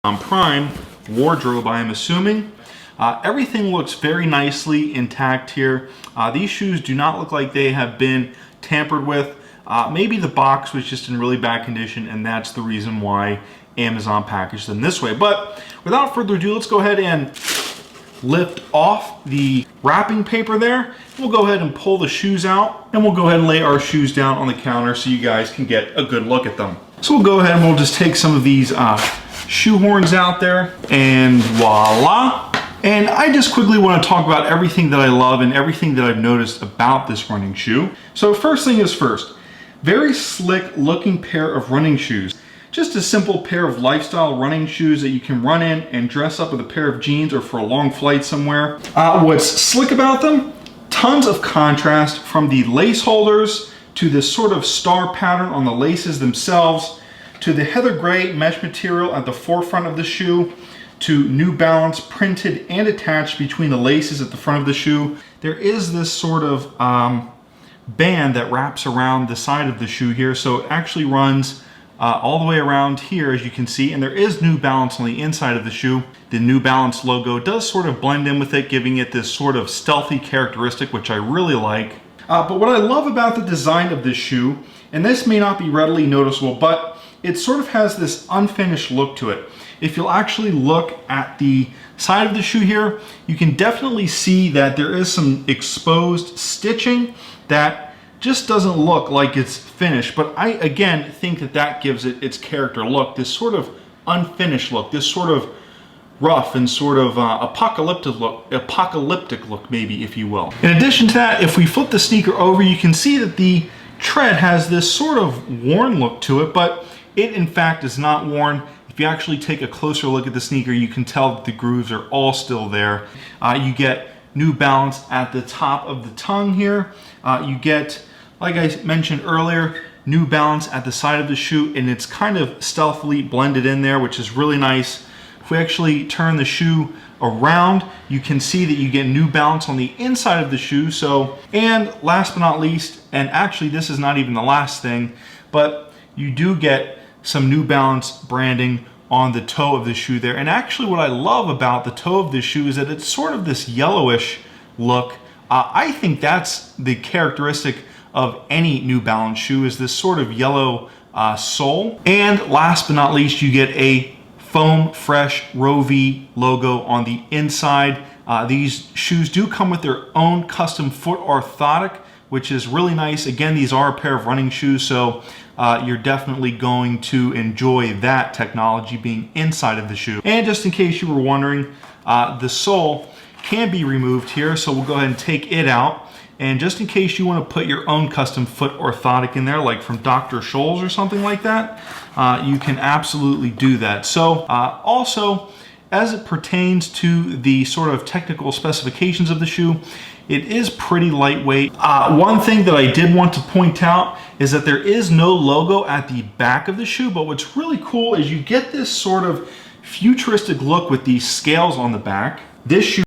Prime wardrobe, I am assuming. Everything looks very nicely intact here. These shoes do not look like they have been tampered with. Maybe the box was just in really bad condition, and that's the reason why Amazon packaged them this way. But without further ado, let's go ahead and lift off the wrapping paper there. We'll go ahead and pull the shoes out, and we'll go ahead and lay our shoes down on the counter so you guys can get a good look at them. So we'll go ahead and we'll just take some of these shoe horns out there, and voila. And I just quickly want to talk about everything that I love and everything that I've noticed about this running shoe. So first thing is first, very slick looking pair of running shoes. Just a simple pair of lifestyle running shoes that you can run in and dress up with a pair of jeans or for a long flight somewhere. What's slick about them? Tons of contrast, from the lace holders to this sort of star pattern on the laces themselves, to the heather gray mesh material at the forefront of the shoe, to New Balance printed and attached between the laces at the front of the shoe. There is this sort of band that wraps around the side of the shoe here, so it actually runs all the way around here, as you can see, and there is New Balance on the inside of the shoe. The New Balance logo does sort of blend in with it, giving it this sort of stealthy characteristic, which I really like. But what I love about the design of this shoe, and this may not be readily noticeable, but it sort of has this unfinished look to it. If you'll actually look at the side of the shoe here, you can definitely see that there is some exposed stitching that just doesn't look like it's finished. But I, again, think that that gives it its character look, this sort of unfinished look, this sort of rough and sort of apocalyptic look, maybe, if you will. In addition to that, if we flip the sneaker over, you can see that the tread has this sort of worn look to it, but it in fact is not worn. If you actually take a closer look at the sneaker, you can tell that the grooves are all still there. You get New Balance at the top of the tongue here. You get, like I mentioned earlier, New Balance at the side of the shoe, and it's kind of stealthily blended in there, which is really nice. If we actually turn the shoe around, you can see that you get New Balance on the inside of the shoe. So, and last but not least, and actually this is not even the last thing, but you do get some New Balance branding on the toe of the shoe there. And actually what I love about the toe of the shoe is that it's sort of this yellowish look. I think that's the characteristic of any New Balance shoe, is this sort of yellow sole. And last but not least, you get a Foam Fresh Rovi logo on the inside. These shoes do come with their own custom foot orthotic, which is really nice. Again, these are a pair of running shoes, so you're definitely going to enjoy that technology being inside of the shoe. And just in case you were wondering, the sole can be removed here, so we'll go ahead and take it out. And just in case you want to put your own custom foot orthotic in there, like from Dr. Scholl's or something like that, you can absolutely do that. So also, as it pertains to the sort of technical specifications of the shoe, it is pretty lightweight. One thing that I did want to point out is that there is no logo at the back of the shoe, but what's really cool is you get this sort of futuristic look with these scales on the back. This shoe